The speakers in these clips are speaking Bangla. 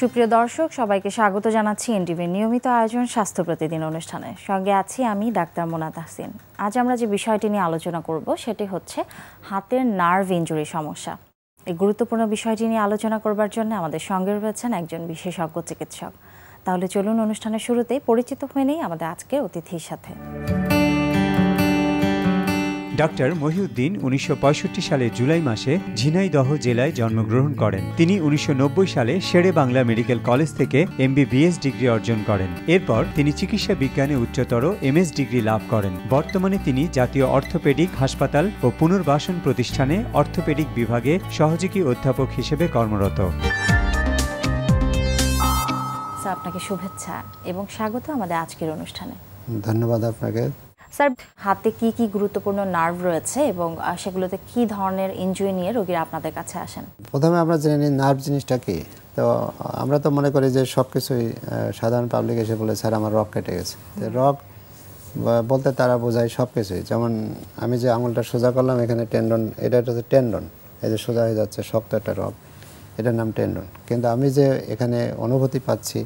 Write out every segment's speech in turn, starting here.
সুপ্রিয় দর্শক, সবাইকে স্বাগত জানাচ্ছি এনটিভির নিয়মিত আয়োজন স্বাস্থ্য প্রতিদিন অনুষ্ঠানে। সঙ্গে আছি আমি ডাক্তার মোনা তাহসিন। আজ আমরা যে বিষয়টি নিয়ে আলোচনা করব সেটি হচ্ছে হাতের নার্ভ ইনজুরি সমস্যা। এই গুরুত্বপূর্ণ বিষয়টি নিয়ে আলোচনা করবার জন্য আমাদের সঙ্গে রয়েছেন একজন বিশেষজ্ঞ চিকিৎসক। তাহলে চলুন অনুষ্ঠানের শুরুতেই পরিচিত হয়ে নেই আমাদের আজকের অতিথির সাথে। ডাক্তার মহিউদ্দিন ১৯৬৫ সালে জুলাই মাসে ঝিনাইদহ জেলায় জন্মগ্রহণ করেন। তিনি ১৯৯০ সালে শেরে বাংলা মেডিকেল কলেজ থেকে MBBS ডিগ্রি অর্জন করেন। এরপর তিনি চিকিৎসা বিজ্ঞানে উচ্চতর MS ডিগ্রি লাভ করেন। বর্তমানে তিনি জাতীয় অর্থোপেডিক হাসপাতাল ও পুনর্বাসন প্রতিষ্ঠানে অর্থোপেডিক বিভাগে সহযোগী অধ্যাপক হিসেবে কর্মরত। আপনাকে শুভেচ্ছা এবং স্বাগত আমাদের আজকের অনুষ্ঠানে। ধন্যবাদ আপনাকে। স্যার, হাতে কি কি গুরুত্বপূর্ণ নার্ভ রয়েছে এবং সেগুলোতে কি ধরনের ইনজুরি নিয়ে রোগীরা আপনাদের কাছে আসেন? প্রথমে আমরা জেনে নিই নার্ভ জিনিসটা কি। তো আমরা তো মনে করি যে সব কিছুই সাধারণ পাবলিক এসে বলে স্যার আমার রগ কেটে গেছে। রগ বলতে তারা বোঝায় সব কিছুই। যেমন আমি যে আঙুলটা সোজা করলাম, এখানে টেন্ডন, এটা হচ্ছে টেন্ডন, এই যে সোজা হয়ে যাচ্ছে শক্ত একটা রগ, এটার নাম টেন্ডন। কিন্তু আমি যে এখানে অনুভূতি পাচ্ছি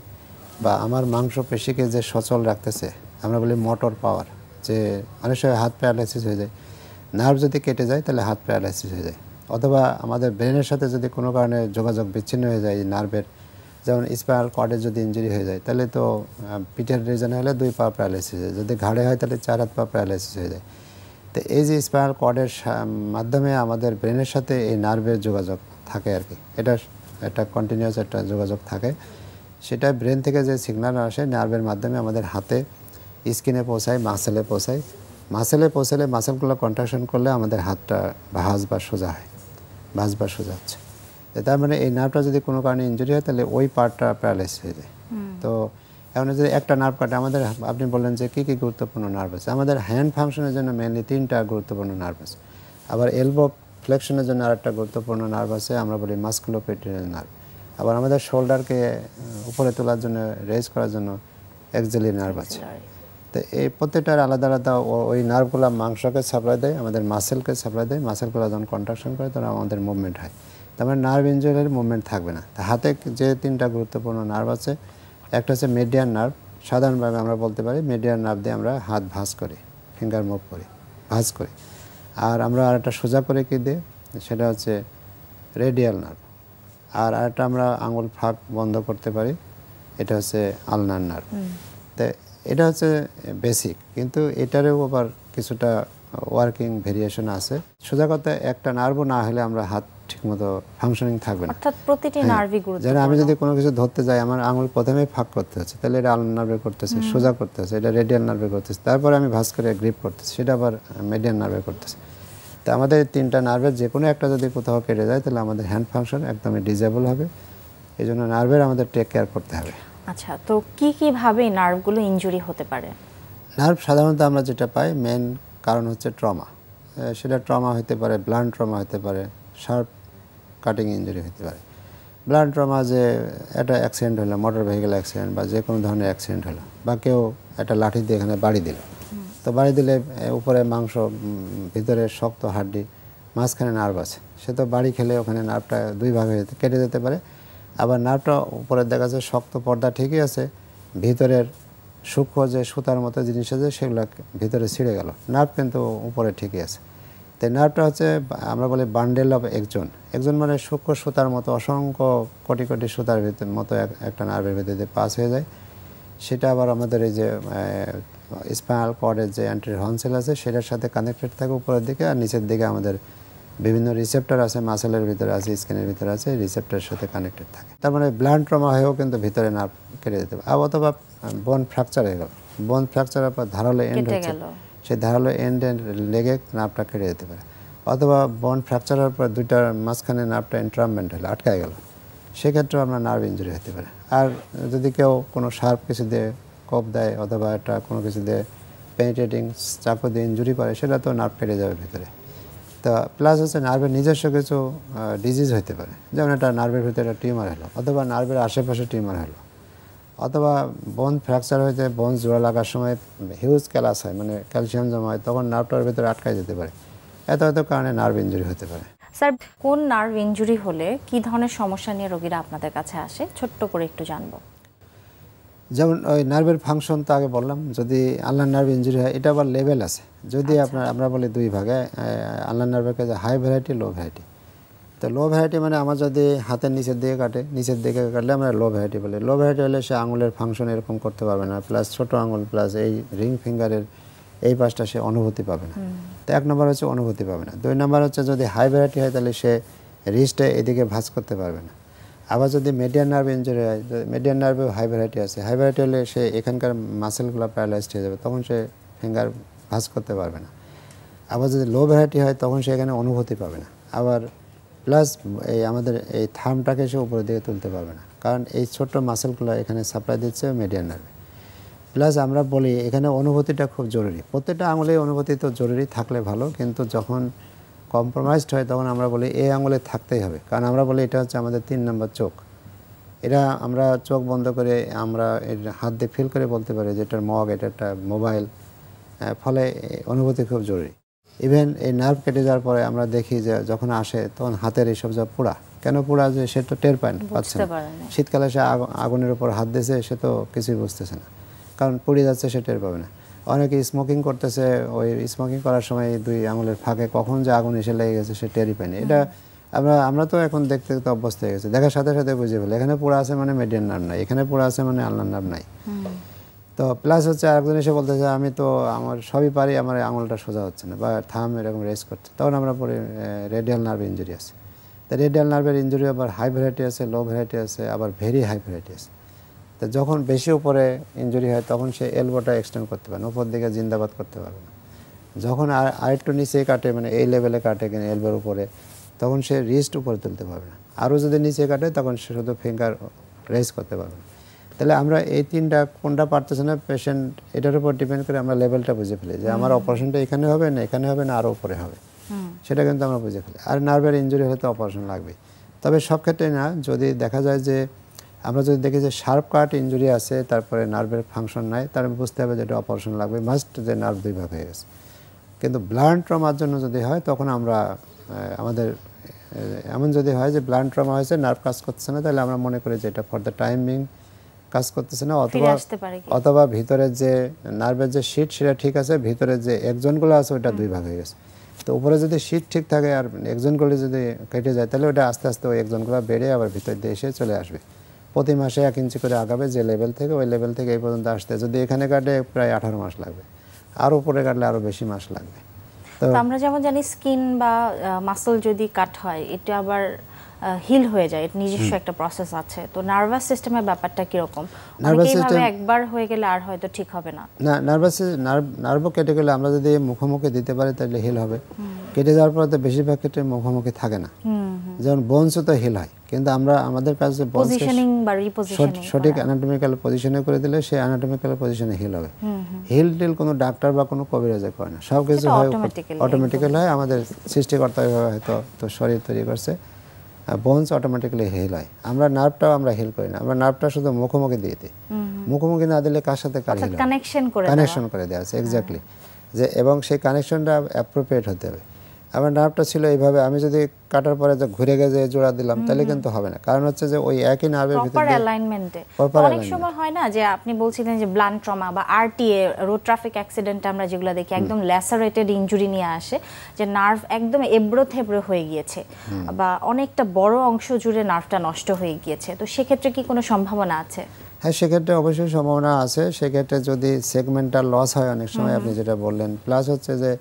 বা আমার মাংসপেশিকে যে সচল রাখতেছে, আমরা বলি মোটর পাওয়ার, যে অনেক সময় হাত প্যারালাইসিস হয়ে যায়। নার্ভ যদি কেটে যায় তাহলে হাত প্যারালাইসিস হয়ে যায়, অথবা আমাদের ব্রেনের সাথে যদি কোনো কারণে যোগাযোগ বিচ্ছিন্ন হয়ে যায় নার্ভের, যেমন স্পাইনাল কর্ডের যদি ইনজুরি হয়ে যায় তাহলে তো পিঠের রিজনে হলে 2 পা প্যারালাইসিস হয়ে যায়, যদি ঘাড়ে হয় তাহলে 4 হাত পা প্যারালাইসিস হয়ে যায়। তো এই যে স্পাইনাল কর্ডের মাধ্যমে আমাদের ব্রেনের সাথে এই নার্ভের যোগাযোগ থাকে আর কি, এটা কন্টিনিউয়াস একটা যোগাযোগ থাকে। সেটা ব্রেন থেকে যে সিগন্যাল আসে নার্ভের মাধ্যমে আমাদের হাতে স্কিনে পৌঁছায়, মাসেলে পৌঁছায়। মাসেলে পৌঁছালে মাসেলগুলো কন্ট্রাকশন করলে আমাদের হাতটা ভাঁজ বা সোজা হয়, ভাঁজ বা সোজা হচ্ছে। তার মানে এই নার্ভটা যদি কোনো কারণে ইনজুরি হয় তাহলে ওই পার্টটা প্যারালাইজ হয়ে যায়। তো এখন যদি একটা নার্ভ কাটে, আমাদের আপনি বললেন যে কী কী গুরুত্বপূর্ণ নার্ভ আছে, আমাদের হ্যান্ড ফাংশনের জন্য মেনলি 3টা গুরুত্বপূর্ণ নার্ভ আছে। আবার এলবো ফ্লেকশনের জন্য আরেকটা গুরুত্বপূর্ণ নার্ভ আছে, আমরা বলি মাস্কুলোপেটেরিয়াল নার্ভ। আবার আমাদের শোল্ডারকে উপরে তোলার জন্য, রেজ করার জন্য এক্সিলারি নার্ভ আছে। তো এই প্রত্যেকটার আলাদা আলাদা ওই নার্ভগুলো মাংসকে সাপ্লাই দেয়, আমাদের মাসেলকে সাপ্লাই দেয়। মাসেলগুলো যখন কন্ট্রাকশন করে তখন আমাদের মুভমেন্ট হয়। তার মানে নার্ভ ইনজুরির মুভমেন্ট থাকবে না। তা হাতে যে 3টা গুরুত্বপূর্ণ নার্ভ আছে, একটা হচ্ছে মিডিয়ান নার্ভ। সাধারণভাবে আমরা বলতে পারি মিডিয়ান নার্ভ দিয়ে আমরা হাত ভাঁজ করি, ফিঙ্গার মুভ করি, ভাঁজ করি। আর আমরা আরেকটা সোজা করে কি দিই, সেটা হচ্ছে রেডিয়াল নার্ভ। আর আরেকটা আমরা আঙুল ফাঁক বন্ধ করতে পারি, এটা হচ্ছে আলনার নার্ভ। তো এটা হচ্ছে বেসিক, কিন্তু এটারও আবার কিছুটা ওয়ার্কিং ভেরিয়েশন আছে। সোজা কথা, একটা নার্ভও না হলে আমরা হাত ঠিকমতো ফাংশনিং থাকবে না। অর্থাৎ প্রতিটি নার্ভই গুরুত্বপূর্ণ। যেন আমি যদি কোনো কিছু ধরতে যাই, আমার আঙুল প্রথমেই ফাঁক করতে হচ্ছে, তাহলে এটা আলনার নার্ভে করতেছে, সোজা করতে হচ্ছে, এটা রেডিয়াল নার্ভে করতেছে, তারপরে আমি ভাঁজ করে গ্রিপ করতেছি, সেটা আবার মিডিয়ান নার্ভে করতেছে। তো আমাদের 3টা নার্ভের যে কোনো একটা যদি কোথাও কেটে যায় তাহলে আমাদের হ্যান্ড ফাংশন একদমই ডিজেবল হবে। এই জন্য নার্ভের আমাদের টেক কেয়ার করতে হবে। আচ্ছা, তো কিভাবে নার্ভগুলো ইনজুরি হতে পারে? নার্ভ সাধারণত আমরা যেটা পাই, মেন কারণ হচ্ছে ট্রমা। সেটা ট্রমা হতে পারে, ব্লান্ট ট্রমা হতে পারে, শার্প কাটিং ইনজুরি হতে পারে। ব্লান্ট ট্রমা যে একটা অ্যাক্সিডেন্ট হলো, মোটর ভেহিকেল অ্যাক্সিডেন্ট বা যে কোনো ধরনের অ্যাক্সিডেন্ট হলো, বা কেউ একটা লাঠি দিয়ে এখানে বাড়ি দিল, তো বাড়ি দিলে উপরে মাংস, ভিতরে শক্ত হাড্ডি, মাঝখানে নার্ভ আছে, সে তো বাড়ি খেলে ওখানে নার্ভটা 2 ভাগে কেটে যেতে পারে। আবার নার্ভটা উপরে দেখা যাচ্ছে শক্ত পর্দা ঠিকই আছে, ভিতরের সূক্ষ্ম যে সুতার মতো জিনিস আছে সেগুলো ভিতরে ছিঁড়ে গেল, নার্ভ কিন্তু উপরে ঠিকই আছে। তো নার্ভটা হচ্ছে আমরা বলি বান্ডেল অফ একজন মানে সূক্ষ্ম সুতার মতো অসংখ্য কোটি কোটি সুতার মতো একটা নার্ভের ভিতরে পাস হয়ে যায়। সেটা আবার আমাদের এই যে স্পাইনাল কর্ডের যে অ্যান্টেরিয়র হর্ন সেল আছে সেটার সাথে কানেক্টেড থাকে উপরের দিকে, আর নিচের দিকে আমাদের বিভিন্ন রিসেপ্টর আছে, মাসেলের ভিতরে আছে, স্কিনের ভিতরে আছে, রিসেপ্টরের সাথে কানেক্টেড থাকে। তার মানে ব্লান্ট ট্রমা হয়েও কিন্তু ভিতরে নার্ভ কেটে যেতে পারে। অথবা বোন ফ্র্যাকচার হয়ে গেল, বোন ফ্র্যাকচারের পর ধারালো এন্ড হচ্ছে, সেই ধারালো এন্ড লেগে নার্ভটা কেটে যেতে পারে। অথবা বোন ফ্র্যাকচারের পর 2টার মাঝখানে নার্ভটা এন্ট্রামমেন্ট হলো, আটকায় গেল, সেক্ষেত্রেও আমরা নার্ভ ইনজুরি হতে পারে। আর যদি কেউ কোনো শার্প কিছু দিয়ে কোপ দেয় অথবা একটা কোনো কিছু দিয়ে পেনিট্রেটিং চাকু দিয়ে ইনজুরি করে, সেটা তো নার্ভ কেটে যাবে ভিতরে। তো প্লাস হচ্ছে নার্ভের নিজস্ব কিছু ডিজিজ হতে পারে, যেমন একটা নার্ভের ভিতরে একটা টিউমার হলো, অথবা নার্ভের আশেপাশে টিউমার হলো, অথবা বোন ফ্র্যাকচার হয়েছে, বোন জোড়া লাগার সময় হিউজ ক্যালাস হয়, মানে ক্যালসিয়াম জমা হয়, তখন নার্ভটার ভিতরে আটকায় যেতে পারে। এত কারণে নার্ভ ইনজুরি হতে পারে। স্যার, কোন নার্ভ ইনজুরি হলে কি ধরনের সমস্যা নিয়ে রোগীরা আপনাদের কাছে আসে ছোট্ট করে একটু জানবো। যেমন ওই নার্ভের ফাংশন তো আগে বললাম, যদি আলনার নার্ভ ইনজুরি হয় এটা আবার লেভেল আছে। যদি আমরা বলি দুই ভাগে, আলনার নার্ভের কাছে হাই ভ্যারাইটি, লো ভ্যারাইটি। তো লো ভ্যারাইটি মানে আমার যদি হাতের নিচের দিকে কাটে, নিচের দিকে কাটলে আমরা লো ভ্যারাইটি বলি। লো ভ্যারাইটি হলে সে আঙুলের ফাংশন এরকম করতে পারবে না, প্লাস ছোটো আঙুল প্লাস এই রিং ফিঙ্গারের এই পাশটা সে অনুভূতি পাবে না। তো এক নম্বর হচ্ছে অনুভূতি পাবে না। দুই নম্বর হচ্ছে যদি হাই ভ্যারাইটি হয় তাহলে সে রিস্টে এদিকে ভাঁজ করতে পারবে না। আবার যদি মিডিয়ান নার্ভ ইনজুরি হয়, মিডিয়ান নার্ভেও হাই ভ্যারাইটি আছে, হাই ভ্যারাইটি হলে সে এখানকার মাসেলগুলো প্যারালাইজড হয়ে যাবে, তখন সে ফিঙ্গার ভাঁজ করতে পারবে না। আবার যদি লো ভ্যারাইটি হয় তখন সে এখানে অনুভূতি পাবে না। আবার প্লাস এই আমাদের এই থার্মটাকে সে উপরের দিকে তুলতে পারবে না, কারণ এই ছোট্ট মাসেলগুলো এখানে সাপ্লাই দিচ্ছে মিডিয়ান নার্ভে। প্লাস আমরা বলি এখানে অনুভূতিটা খুব জরুরি, প্রত্যেকটা আঙুলে অনুভূতি তো জরুরি থাকলে ভালো, কিন্তু যখন কম্প্রোমাইজড হয় তখন আমরা বলি এই আঙুলে থাকতেই হবে, কারণ আমরা বলি এটা হচ্ছে আমাদের 3 নম্বর চোখ। এটা আমরা চোখ বন্ধ করে আমরা এর হাত দিয়ে ফিল করে বলতে পারি যে এটার মগ, এটা একটা মোবাইল, ফলে অনুভূতি খুব জরুরি। ইভেন এই নার্ভ কেটে যাওয়ার পরে আমরা দেখি যে যখন আসে তখন হাতের এইসব যা পোড়া, কেন পোড়া যে সে তো টের পায় না, পাচ্ছে না। শীতকালে সে আগুনের উপর হাত দিয়েছে, সে তো কিছুই বুঝতেছে না, কারণ পুড়ে যাচ্ছে, সে টের পাবে না। অনেকে স্মোকিং করতেছে, ওই স্মোকিং করার সময় দুই আঙুলের ফাঁকে কখন যে আগুন এসে লেগে গেছে সে টেরই পায়নি। এটা আমরা তো এখন দেখতে দেখতে অভ্যস্ত হয়ে গেছে, দেখার সাথে সাথে বুঝে ফেলে এখানে পোড়া আছে মানে মিডিয়ান নার্ভ নাই, এখানে পোড়া আছে মানে আলনার নার্ভ নাই। তো প্লাস হচ্ছে আরেকজন এসে বলতেছে আমি তো আমার সবই পারি, আমার আঙুলটা সোজা হচ্ছে না বা থাম এরকম রেস করছে, তখন আমরা পরে রেডিয়াল নার্ভ ইনজুরি আছে। তো রেডিয়াল নার্ভের ইনজুরি আবার হাই ভ্যারাইটি আছে, লো ভ্যারাইটি আছে, আবার ভেরি হাই ভ্যারাইটি আছে। তো যখন বেশি উপরে ইনজুরি হয় তখন সে এলবোটা এক্সটেন্ড করতে পারে না, উপর দিকে জিন্দাবাদ করতে পারবে না। যখন আরেকটু নিচে কাটে, মানে এই লেভেলে কাটে কিনা এলবোর উপরে, তখন সে রিস্ট উপরে তুলতে পারবে না। আরও যদি নিচে কাটে তখন সে শুধু ফিঙ্গার রেজ করতে পারবে না। তাহলে আমরা এই তিনটা কোনটা পারতেছে না পেশেন্ট, এটার উপর ডিপেন্ড করে আমরা লেভেলটা বুঝে ফেলি যে আমার অপারেশনটা এখানে হবে না এখানে হবে না আরও উপরে হবে, সেটা কিন্তু আমরা বুঝে ফেলি। আর নার্ভের ইনজুরি হলে তো অপারেশন লাগবে, তবে সব ক্ষেত্রে না। যদি দেখা যায় যে আমরা যদি দেখি যে শার্প কাট ইনজুরি আছে, তারপরে নার্ভের ফাংশন নাই, তার বুঝতে হবে যে এটা অপারেশন লাগবে, মাস্ট যে নার্ভ দুই ভাগ হয়ে গেছে। কিন্তু ব্লাড ট্রমার জন্য যদি হয় তখন আমরা আমাদের এমন যদি হয় যে ব্লাড ট্রমা হয়েছে, নার্ভ কাজ করতেছে না, তাহলে আমরা মনে করি যে এটা ফর দ্য টাইম বিং কাজ করতেছে না, অথবা ভিতরের যে নার্ভের যে শীট সেটা ঠিক আছে, ভিতরে যে একজনগুলো আছে ওটা দুই ভাগ হয়ে গেছে। তো উপরে যদি শীট ঠিক থাকে আর একজনগুলো যদি কেটে যায় তাহলে ওটা আস্তে আস্তে ওই একজনগুলো বেড়ে আবার ভিতর দিয়ে এসে চলে আসবে। প্রতি মাসে 1 ইঞ্চি করে আগাবে, যে লেভেল থেকে ওই লেভেল থেকে এই পর্যন্ত আসতে যদি এখানে কাটে প্রায় 18 মাস লাগবে, আর উপরে কাটলে আরও বেশি মাস লাগবে। তো আমরা যেমন জানি স্কিন বা মাসল যদি কাট হয় এটা আবার হিল হয়ে যায়, এর নিজস্ব একটা প্রসেস আছে। তো নার্ভাস সিস্টেমের ব্যাপারটা কিরকম? অনেকেইভাবে একবার হয়ে গেলে আর হয়তো ঠিক হবে না। না, নার্ভ কেটে গেলে আমরা যদি মুখোমুখি দিতে পারি তাহলে হিল হবে। কেটে যাওয়ার পর তো বেশিরভাগ ক্ষেত্রে মুখোমুখি থাকে না, যেমন বোনসও তো হিল হয়, কিন্তু আমরা আমাদের কাছে পজিশনিং বা রিপজিশনিং সঠিক অ্যানাটমিক্যাল পজিশনে করে দিলে সে অ্যানাটমিক্যাল পজিশনে হিল হবে। হিল টিল কোনো ডাক্তার বা কোনো কবিরাজে করে না, সব কিছু হয় অটোমেটিক্যালি হয়। আমাদের সৃষ্টিকর্তা হয়তো তো শরীর তৈরি করছে, বোনস অটোমেটিক্যালি হিল হয়। আমরা নার্ভটাও আমরা হিল করি না, আমরা নার্ভটা শুধু মুখোমুখি দিয়ে দিই। মুখোমুখি না দিলে কার সাথে কার হিল কানেকশন করে দেওয়া আছে এক্স্যাক্টলি, যে এবং সেই কানেকশনটা অ্যাপ্রোপ্রিয়েট হতে হবে। আমার নার্ভটা ছিল এইভাবে, আমি যদি কাটার পরে যে ঘুরে গেছে জোড়া দিলাম তাহলে কিন্তু হবে না, কারণ হচ্ছে যে ওই একই নার্ভের ভিতরে প্রপার অ্যালাইনমেন্টে অনেক সময় হয় না যে আপনি বলছিলেন যে ব্লাড ট্রমা বা আরটিএ রোড ট্রাফিক অ্যাক্সিডেন্ট আমরা যেগুলো দেখি একদম ল্যাসারেটেড ইনজুরি নিয়ে আসে, যে নার্ভ একদম এবড়ো থেবড়ো হয়ে গিয়েছে বা অনেকটা বড় অংশ জুড়ে নার্ভটা নষ্ট হয়ে গিয়েছে, তো সেক্ষেত্রে কি কোনো সম্ভাবনা আছে? হ্যাঁ, সেক্ষেত্রে অবশ্যই সম্ভাবনা আছে। সেক্ষেত্রে যদি সেগমেন্টাল লস হয় অনেক সময়, আপনি যেটা বললেন, প্লাস হচ্ছে যে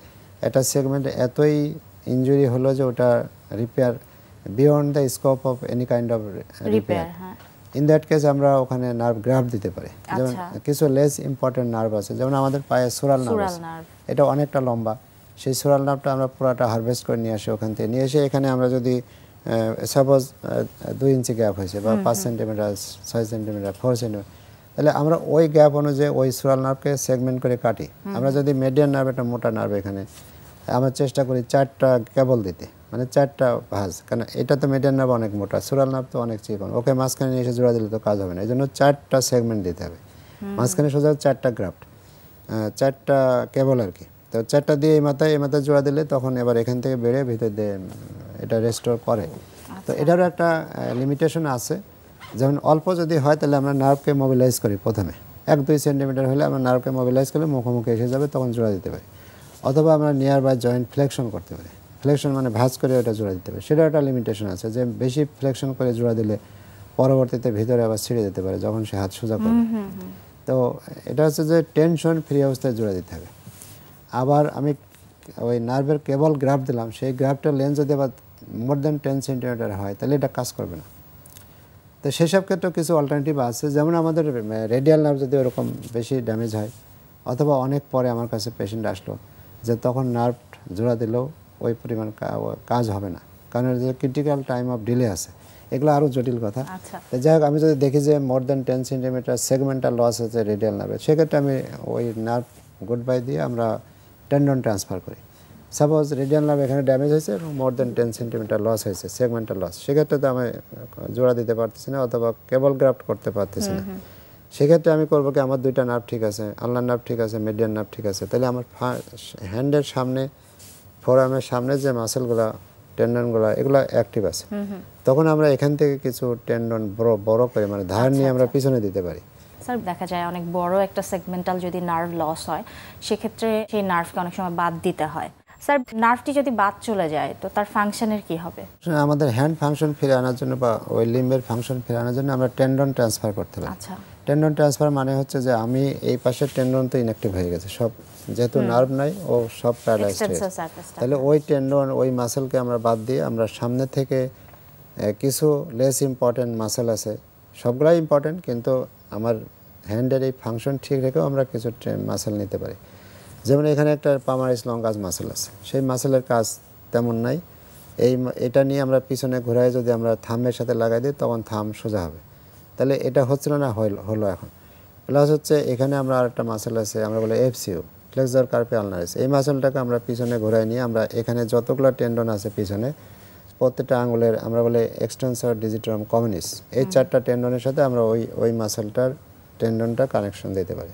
এটা সেগমেন্ট এতই ইনজুরি হলো যে ওটা repair beyond the scope of any kind of repair, in that case আমরা ওখানে নার্ভ গ্রাফট দিতে পারি। যেমন কিছু লেস ইম্পর্টেন্ট নার্ভ আছে, যেমন আমাদের পায়ে সোরাল নার্ভ আছে, এটা অনেকটা লম্বা, সেই সোরাল নার্ভটা আমরা পুরোটা হারভেস্ট করে নিয়ে আসি, ওখান থেকে নিয়ে এসে এখানে আমরা যদি সাপোজ 2 ইঞ্চি গ্যাপ হয়েছে বা 5 সেন্টিমিটার, 6 সেন্টিমিটার, 4 সেন্টিমিটার, তাহলে আমরা ওই গ্যাপ অনুযায়ী ওই সোরাল নার্ভকে সেগমেন্ট করে কাটি। আমরা যদি মিডিয়ান নার্ভ, একটা মোটা নার্ভ, এখানে আমরা চেষ্টা করি 4টা কেবল দিতে, মানে 4টা ভাঁজ, কারণ এটা তো মিডিয়ান নার্ভ অনেক মোটা, সোরাল নার্ভ তো অনেক চিকন, ওকে মাঝখানে নিয়ে এসে জোড়া দিলে তো কাজ হবে না, এই জন্য 4টা সেগমেন্ট দিতে হবে, মাঝখানে সোজা 4টা গ্রাফট, 4টা কেবল আর কি। তো 4টা দিয়ে এই মাথায় জোড়া দিলে তখন এবার এখান থেকে বেড়ে ভিতর দিয়ে এটা রেস্টোর করে। তো এটারও একটা লিমিটেশন আছে, যেমন অল্প যদি হয় তাহলে আমরা নার্ভকে মোবিলাইজ করি প্রথমে, 1-2 সেন্টিমিটার হলে আমরা নার্ভকে মোবিলাইজ করলে মুখোমুখি এসে যাবে, তখন জোড়া দিতে পারি। অথবা আমরা নিয়ার বাই জয়েন্ট ফ্লেকশন করতে পারি, ফ্লেকশন মানে ভাঁজ করে ওটা জোড়া দিতে পারি। সেটা একটা লিমিটেশন আছে যে বেশি ফ্লেকশন করে জোড়া দিলে পরবর্তীতে ভিতরে আবার ছিঁড়ে যেতে পারে যখন সে হাত সোজা করবে। তো এটা হচ্ছে যে টেনশন ফ্রি অবস্থায় জোড়া দিতে হবে। আবার আমি ওই নার্ভের কেবল গ্রাফ দিলাম, সেই গ্রাফটার লেন্থ যদি আবার মোর দ্যান 10 সেন্টিমিটার হয় তাহলে এটা কাজ করবে না। তো সেসব ক্ষেত্রেও কিছু অল্টারনেটিভ আছে, যেমন আমাদের রেডিয়াল নার্ভ যদি ওরকম বেশি ড্যামেজ হয় অথবা অনেক পরে আমার কাছে পেশেন্ট আসলো যে তখন নার্ভ জোড়া দিলেও ওই পরিমাণ কাজ হবে না, কারণ এর যে ক্রিটিক্যাল টাইম অফ ডিলে আছে, এগুলো আরও জটিল কথা। যাই হোক, আমি যদি দেখি যে more than 10 centimetre segmental loss আছে রেডিয়াল নার্ভে, সেক্ষেত্রে আমি ওই নার্ভ গুড বাই দিয়ে আমরা টেন্ডন ট্রান্সফার করি। সাপোজ রেডিয়াল নার্ভ এখানে ড্যামেজ হয়েছে এবং মোর দ্যান 10 সেন্টিমিটার লস হয়েছে, সেগমেন্টাল লস, সেক্ষেত্রে তো আমি জোড়া দিতে পারতেছি না অথবা কেবল গ্রাফট করতে পারতেছি না। সেক্ষেত্রে আমি করবো কি, আমার 2টা নার্ভ ঠিক আছে, আলনার নার্ভ ঠিক আছে, মিডিয়ান নার্ভ ঠিক আছে, তাহলে আমার হ্যান্ডের সামনে, ফোরআর্মের সামনে যে মাসেলগুলো, টেন্ডনগুলো, এগুলো অ্যাক্টিভ আছে। তখন আমরা এখান থেকে কিছু টেন্ডন বড় করে মানে ধার নিয়ে আমরা পিছনে দিতে পারি। স্যার, দেখা যায় অনেক বড় একটা সেগমেন্টাল যদি নার্ভ লস হয় সেক্ষেত্রে সেই নার্ভকে অনেক সময় বাদ দিতে হয়। স্যার, নার্ভটি যদি বাদ চলে যায় তো তার ফাংশনের কি হবে? আমাদের হ্যান্ড ফাংশন ফিরে আনার জন্য বা ওই লিম্বের ফাংশন ফিরে আনার জন্য আমরা টেন্ডন ট্রান্সফার করতে পারি। আচ্ছা, টেন্ডন ট্রান্সফার মানে হচ্ছে যে আমি এই পাশের টেন্ডন তো ইনঅ্যাক্টিভ হয়ে গেছে, সব যেহেতু নার্ভ নাই ও সব প্যারালাইজড হয়ে গেছে, তাহলে ওই টেন্ডন ওই মাসেলকে আমরা বাদ দিয়ে আমরা সামনে থেকে কিছু লেস ইম্পর্টেন্ট মাসেল আছে, সবগুলাই ইম্পর্টেন্ট, কিন্তু আমার হ্যান্ডের এই ফাংশন ঠিক রেখেও আমরা কিছু মাসেল নিতে পারি। যেমন এখানে একটা পামারিস লঙ্গাস মাসেল আছে, সেই মাসেলের কাজ তেমন নাই, এটা নিয়ে আমরা পিছনে ঘোরায় যদি আমরা থামের সাথে লাগাই দিই তখন থাম সোজা হবে, তাহলে এটা হচ্ছিল না, হলো এখন। প্লাস হচ্ছে এখানে আমরা আরেকটা মাসেল আছে, আমরা বলে এফসিও, ফ্লেক্সর কার্পি আলনারিস, এই মাসেলটাকে আমরা পিছনে ঘোরায় নিয়ে আমরা এখানে যতগুলো টেন্ডন আছে পিছনে প্রত্যেকটা আঙুলের আমরা বলে এক্সটেন্সর ডিজিটাম কমিউনিস, এই 4টা টেন্ডনের সাথে আমরা ওই মাসেলটার টেন্ডনটা কানেকশন দিতে পারি।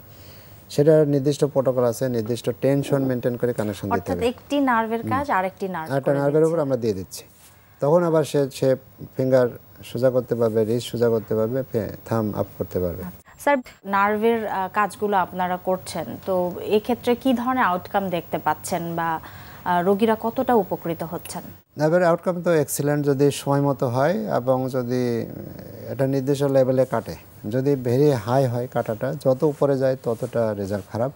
সেটা নির্দিষ্ট প্রোটোকল আছে, নির্দিষ্ট টেনশন মেনটেন করে কানেকশন দিতে হবে। একটি নার্ভের কাজ আরেকটি নার্ভের উপর আমরা দিয়ে দিচ্ছি, তখন আবার সে ফিঙ্গার সোজা করতে পারবে, রিস্ট সোজা করতে পারবে, থাম আপ করতে পারবে। স্যার, নার্ভের কাজগুলো আপনারা করছেন, তো এই ক্ষেত্রে কি ধরনের আউটকাম দেখতে পাচ্ছেন বা রোগীরা কতটা উপকৃত হচ্ছেন? নার্ভের আউটকাম তো এক্সিলেন্ট যদি সময় মতো হয় এবং যদি এটা নির্দিষ্ট লেভেলে কাটে। যদি ভেরি হাই হয় কাটাটা, যত উপরে যায় ততটা রেজাল্ট খারাপ,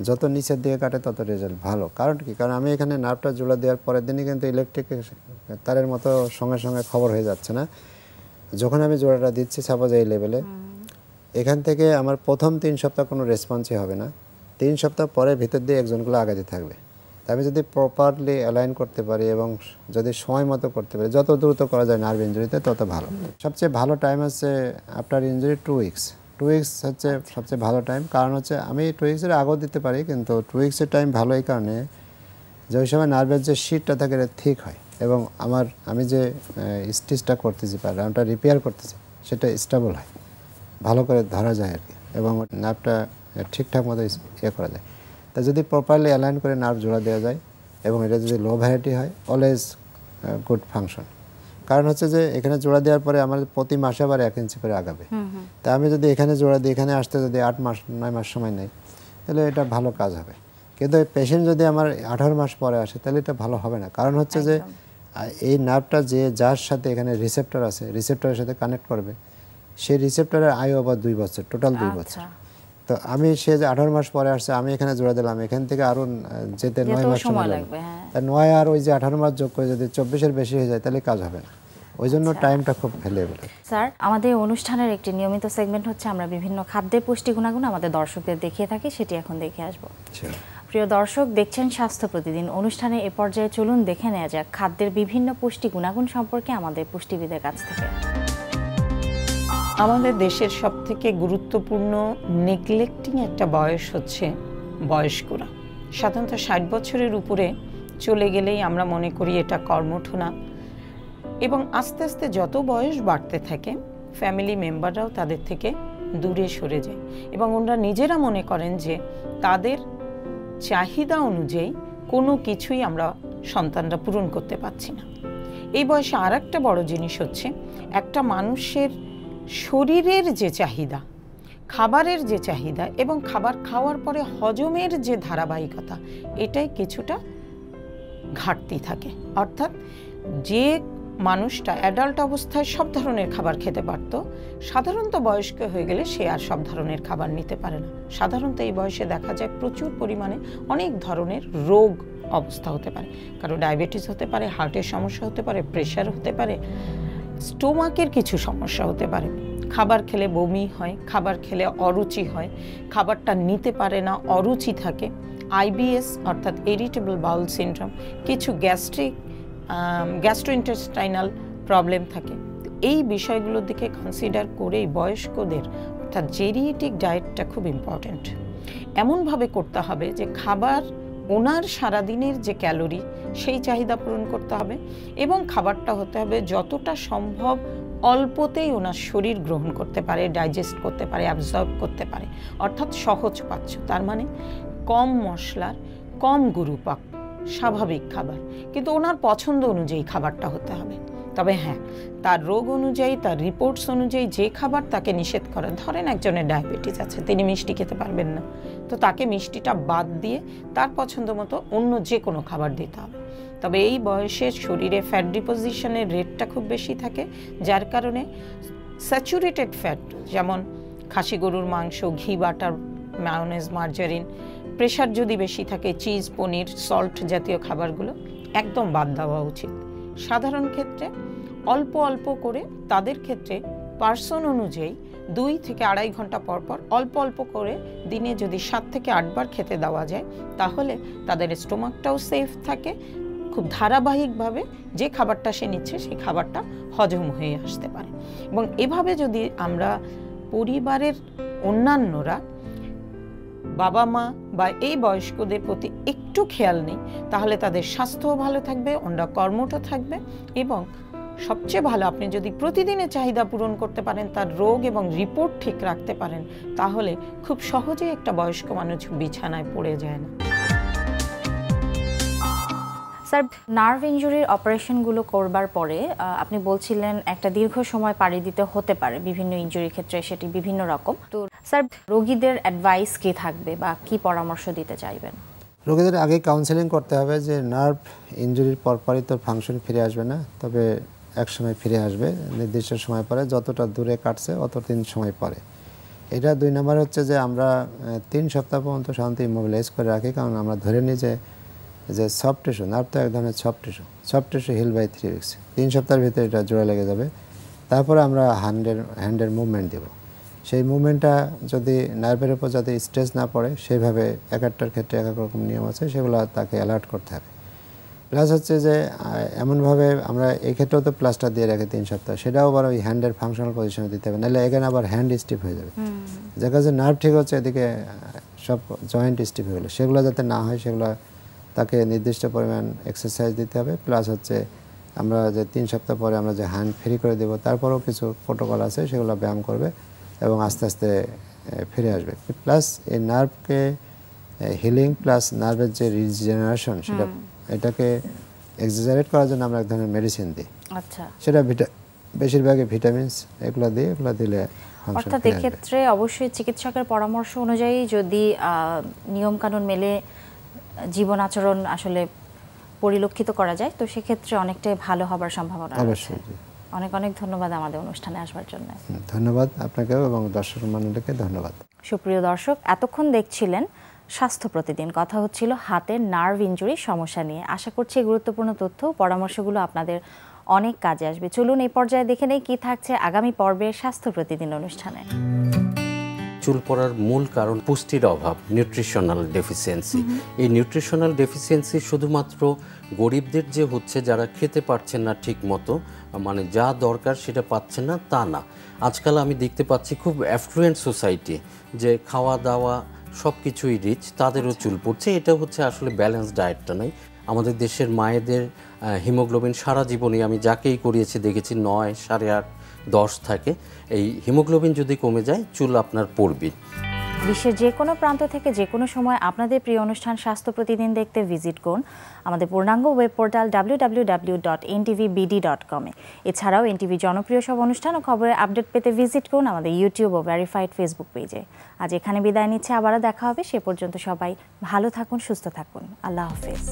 যত নিচের দিকে কাটে তত রেজাল্ট ভালো। কারণ কি, কারণ আমি এখানে নার্ভটা জোড়া দেওয়ার পরের দিনই কিন্তু ইলেকট্রিক তারের মতো সঙ্গে সঙ্গে খবর হয়ে যাচ্ছে না। যখন আমি জোড়াটা দিচ্ছি সাপোজ এই লেভেলে, এখান থেকে আমার প্রথম 3 সপ্তাহ কোনো রেসপন্সই হবে না, 3 সপ্তাহ পরে ভিতর দিয়ে একজনগুলো আগাতে থাকবে। আমি যদি প্রপারলি অ্যালাইন করতে পারি এবং যদি সময় মতো করতে পারি, যত দ্রুত করা যায় নার্ভ ইনজুরিতে তত ভালো। সবচেয়ে ভালো টাইম হচ্ছে আফটার ইনজুরি 2 উইকস। 2 উইকস হচ্ছে সবচেয়ে ভালো টাইম, কারণ হচ্ছে আমি 2 উইক্সের আগেও দিতে পারি, কিন্তু 2 উইক্সের টাইম ভালো এই কারণে যে ওই সময় নার্ভের যে শিটটা থাকে এটা ঠিক হয় এবং আমি যে স্টিচটা করতেছি বা রাউন্ডটা রিপেয়ার করতেছি সেটা স্টেবল হয়, ভালো করে ধরা যায় আর কি, এবং নার্ভটা ঠিকঠাক মতো করা যায়। তা যদি প্রপারলি অ্যালাইন করে নার্ভ জোড়া দেওয়া যায় এবং এটা যদি লো ভ্যারাইটি হয়, অলওয়েজ গুড ফাংশন। কারণ হচ্ছে যে এখানে জোড়া দেওয়ার পরে আমার প্রতি মাসে আবার 1 ইঞ্চি করে আগাবে, তা আমি যদি এখানে জোড়া দিই, এখানে আসতে যদি 8 মাস 9 মাস সময় নেই, তাহলে এটা ভালো কাজ হবে। কিন্তু পেশেন্ট যদি আমার 18 মাস পরে আসে তাহলে এটা ভালো হবে না। কারণ হচ্ছে যে এই নার্ভটা যার সাথে এখানে রিসেপ্টর আছে, রিসেপ্টরের সাথে কানেক্ট করবে, সেই রিসেপ্টরের আয়ু আবার 2 বছর, টোটাল 2 বছর। তো আমি সে যে 18 মাস পরে আসছে, আমি এখানে জোড়া দিলাম, এখান থেকে আরো যেতে 9 মাস সময় লাগবে। 9 আর ওই যে 18 মাস যোগ করে যদি 24-এর বেশি হয়ে যায় তাহলে কাজ হবে না। ওই জন্য টাইমটা খুব ভ্যালুয়েবল। স্যার, আমাদের অনুষ্ঠানের একটি নিয়মিত সেগমেন্ট হচ্ছে আমরা বিভিন্ন খাদ্যের পুষ্টি গুণাগুণ আমাদের দর্শকদের দেখিয়ে থাকি, সেটি এখন দেখে আসবো। প্রিয় দর্শক, দেখছেন স্বাস্থ্য প্রতিদিন অনুষ্ঠানে। এ পর্যায়ে চলুন দেখে নেওয়া যাক খাদ্যের বিভিন্ন পুষ্টি গুণাগুণ সম্পর্কে আমাদের পুষ্টিবিদের কাছ থেকে। আমাদের দেশের সবথেকে গুরুত্বপূর্ণ নেগলেক্টিং একটা বয়স হচ্ছে বয়স্করা। সাধারণত 60 বছরের উপরে চলে গেলেই আমরা মনে করি এটা কর্মঠ না, এবং আস্তে আস্তে যত বয়স বাড়তে থাকে ফ্যামিলি মেম্বাররাও তাদের থেকে দূরে সরে যায় এবং ওনারা নিজেরা মনে করেন যে তাদের চাহিদা অনুযায়ী কোনো কিছুই আমরা সন্তানরা পূরণ করতে পারছি না। এই বয়সে আর একটা বড় জিনিস হচ্ছে, একটা মানুষের শরীরের যে চাহিদা, খাবারের যে চাহিদা এবং খাবার খাওয়ার পরে হজমের যে ধারাবাহিকতা, এটাই কিছুটা ঘাটতি থাকে। অর্থাৎ যে মানুষটা অ্যাডাল্ট অবস্থায় সব ধরনের খাবার খেতে পারত, সাধারণত বয়স্ক হয়ে গেলে সে আর সব ধরনের খাবার নিতে পারে না। সাধারণত এই বয়সে দেখা যায় প্রচুর পরিমাণে অনেক ধরনের রোগ অবস্থা হতে পারে। কারো ডায়াবেটিস হতে পারে, হার্টের সমস্যা হতে পারে, প্রেশার হতে পারে, স্টোমাকের কিছু সমস্যা হতে পারে। খাবার খেলে বমি হয়, খাবার খেলে অরুচি হয়, খাবারটা নিতে পারে না, অরুচি থাকে, আইবিএস অর্থাৎ ইরিটেবল বাউল সিনড্রোম, কিছু গ্যাস্ট্রোইন্টেস্টাইনাল প্রবলেম থাকে। এই বিষয়গুলোর দিকে কনসিডার করেই বয়স্কদের অর্থাৎ জেরিয়েটিক ডায়েটটা খুব ইম্পর্ট্যান্ট। এমনভাবে করতে হবে যে খাবার ওনার সারাদিনের যে ক্যালোরি সেই চাহিদা পূরণ করতে হবে এবং খাবারটা হতে হবে যতটা সম্ভব অল্পতেই ওনার শরীর গ্রহণ করতে পারে, ডাইজেস্ট করতে পারে, অ্যাবজর্ব করতে পারে, অর্থাৎ সহজপাচ্য। তার মানে কম মশলার, কম গুরুপাক, স্বাভাবিক খাবার, কিন্তু ওনার পছন্দ অনুযায়ী খাবারটা হতে হবে। তবে হ্যাঁ, তার রোগ অনুযায়ী, তার রিপোর্টস অনুযায়ী যে খাবার তাকে নিষেধ করা, ধরেন একজনের ডায়াবেটিস আছে, তিনি মিষ্টি খেতে পারবেন না, তো তাকে মিষ্টিটা বাদ দিয়ে তার পছন্দ মতো অন্য যে কোনো খাবার দিতে হবে। তবে এই বয়সে শরীরে ফ্যাট ডিপোজিশনের রেটটা খুব বেশি থাকে, যার কারণে স্যাচুরেটেড ফ্যাট যেমন খাসি গরুর মাংস, ঘি, বাটার, মায়োনেজ, মার্জারিন, প্রেশার যদি বেশি থাকে চিজ, পনির, সল্ট জাতীয় খাবারগুলো একদম বাদ দেওয়া উচিত। সাধারণ ক্ষেত্রে অল্প অল্প করে, তাদের ক্ষেত্রে পার্সন অনুযায়ী 2 থেকে 2.5 ঘন্টা পর পর অল্প অল্প করে দিনে যদি 7 থেকে 8 বার খেতে দেওয়া যায়, তাহলে তাদের স্টোমাকটাও সেফ থাকে, খুব ধারাবাহিকভাবে যে খাবারটা সে নিচ্ছে সেই খাবারটা হজম হয়ে আসতে পারে। এবং এভাবে যদি আমরা পরিবারের অন্যান্যরা, বাবা মা বা এই বয়স্কদের প্রতি একটু খেয়াল নেই, তাহলে তাদের স্বাস্থ্যও ভালো থাকবে, ওনারা কর্মঠ থাকবে এবং সবচেয়ে ভালো, আপনি যদি প্রতিদিনের চাহিদা পূরণ করতে পারেন, তার রোগ এবং রিপোর্ট ঠিক রাখতে পারেন, তাহলে খুব সহজেই একটা বয়স্ক মানুষ বিছানায় পড়ে যায় না। স্যার, নার্ভ ইনজুরির অপারেশনগুলো করবার পরে আপনি বলছিলেন একটা দীর্ঘ সময় পাড়ি দিতে হতে পারে, বিভিন্ন ইনজুরির ক্ষেত্রে সেটি বিভিন্ন রকম। তো স্যার, রোগীদের অ্যাডভাইস কি থাকবে বা কি পরামর্শ দিতে চাইবেন? রোগীদের আগে কাউন্সেলিং করতে হবে যে নার্ভ ইনজুরির পরপরই তো ফাংশন ফিরে আসবে না, তবে এক সময় ফিরে আসবে, নির্দিষ্ট সময় পরে, যতটা দূরে কাটছে অতদিন সময় পরে। এটা 2 নম্বর হচ্ছে যে আমরা 3 সপ্তাহ পর্যন্ত সাধারণত ইমোবিলাইজ করে রাখি, কারণ আমরা ধরে নিই যে সফট টিস্যু, নার্ভ তো এক ধরনের soft tissue heal by 3 weeks, 3 সপ্তাহের ভিতরে এটা জোড়া লেগে যাবে। তারপরে আমরা হ্যান্ডের মুভমেন্ট দেব। সেই মুভমেন্টটা যদি নার্ভের উপর যাতে স্ট্রেস না পড়ে, সেইভাবে এক একটার ক্ষেত্রে এক এক রকম নিয়ম আছে, সেগুলো তাকে অ্যালার্ট করতে হবে। প্লাস হচ্ছে যে এমনভাবে আমরা এই ক্ষেত্রেও তো প্লাস্টার দিয়ে রাখি 3 সপ্তাহ, সেটাও আবার ওই হ্যান্ডের ফাংশনাল পজিশনে দিতে হবে, নাহলে এখানে আবার হ্যান্ড স্টিফ হয়ে যাবে। যে কাজে নার্ভ ঠিক হচ্ছে, এদিকে সব জয়েন্ট স্টিফ হয়ে গেলো, সেগুলো যাতে না হয় সেগুলো তাকে নির্দিষ্ট পরিমাণ এক্সারসাইজ দিতে হবে। প্লাস হচ্ছে আমরা যে 3 সপ্তাহ পরে আমরা যে হ্যান্ড ফ্রি করে দেবো, তারপরেও কিছু প্রোটোকল আছে, সেগুলো ব্যায়াম করবে এবং আস্তে আস্তে ফিরে আসবে। প্লাস এই নার্ভকে হিলিং প্লাস নার্ভের যে রিজেনারেশন, সেটা এটাকে এক্সাজারেট করার জন্য আমরা এক ধরনের মেডিসিন দিই। আচ্ছা, সেটা বেশিরভাগই ভিটামিনস, এগুলো দিলে অর্থাৎ এক্ষেত্রে অবশ্যই চিকিৎসকের পরামর্শ অনুযায়ী যদি নিয়মকানুন মেলে জীবন আচরণ আসলে পরিলক্ষিত করা যায়, তো সেক্ষেত্রে অনেকটাই ভালো হবার সম্ভাবনা আছে। অবশ্যই। অনেক অনেক ধন্যবাদ আমাদের অনুষ্ঠানে আসবার জন্য। ধন্যবাদ আপনাকেও এবং দর্শক মণ্ডলীকে ধন্যবাদ। সুপ্রিয় দর্শক, এতক্ষণ দেখছিলেন স্বাস্থ্য প্রতিদিন। কথা হচ্ছিল হাতের নার্ভ ইনজুরির সমস্যা নিয়ে। আশা করছি গুরুত্বপূর্ণ তথ্য পরামর্শগুলো আপনাদের অনেক কাজে আসবে। চলুন এই পর্যায়ে দেখে নেই কি থাকছে আগামী পর্বের স্বাস্থ্য প্রতিদিন অনুষ্ঠানে। চুল পড়ার মূল কারণ পুষ্টির অভাব, নিউট্রিশনাল ডেফিসিয়েন্সি। এই নিউট্রিশনাল ডেফিসিয়েন্সি শুধুমাত্র গরিবদের যে হচ্ছে, যারা খেতে পারছেন না ঠিক মতো, মানে যা দরকার সেটা পাচ্ছেন না, তা না। আজকাল আমি দেখতে পাচ্ছি খুব অ্যাফ্লুয়েন্ট সোসাইটি, যে খাওয়া দাওয়া সব কিছুই রিচ, তাদেরও চুল পড়ছে। এটা হচ্ছে আসলে ব্যালেন্স ডায়েটটা নাই। আমাদের দেশের মায়েদের হিমোগ্লোবিন সারা জীবনই, আমি যাকেই করিয়েছি দেখেছি 9, 8.5, 10 থাকে। এই হিমোগ্লোবিন যদি কমে যায়, চুল আপনার পড়বে। বিশ্বের যে কোনো প্রান্ত থেকে যে কোনো সময় আপনাদের প্রিয় অনুষ্ঠান স্বাস্থ্য প্রতিদিন দেখতে ভিজিট করুন আমাদের পূর্ণাঙ্গ ওয়েব পোর্টাল www.ntvbd.com এছাড়াও এনটিভি জনপ্রিয় সব অনুষ্ঠান ও খবরের আপডেট পেতে ভিজিট করুন আমাদের ইউটিউব ও ভেরিফাইড ফেসবুক পেজে। আজ এখানে বিদায় নিচ্ছে, আবারও দেখা হবে। সে পর্যন্ত সবাই ভালো থাকুন, সুস্থ থাকুন। আল্লাহ হাফেজ।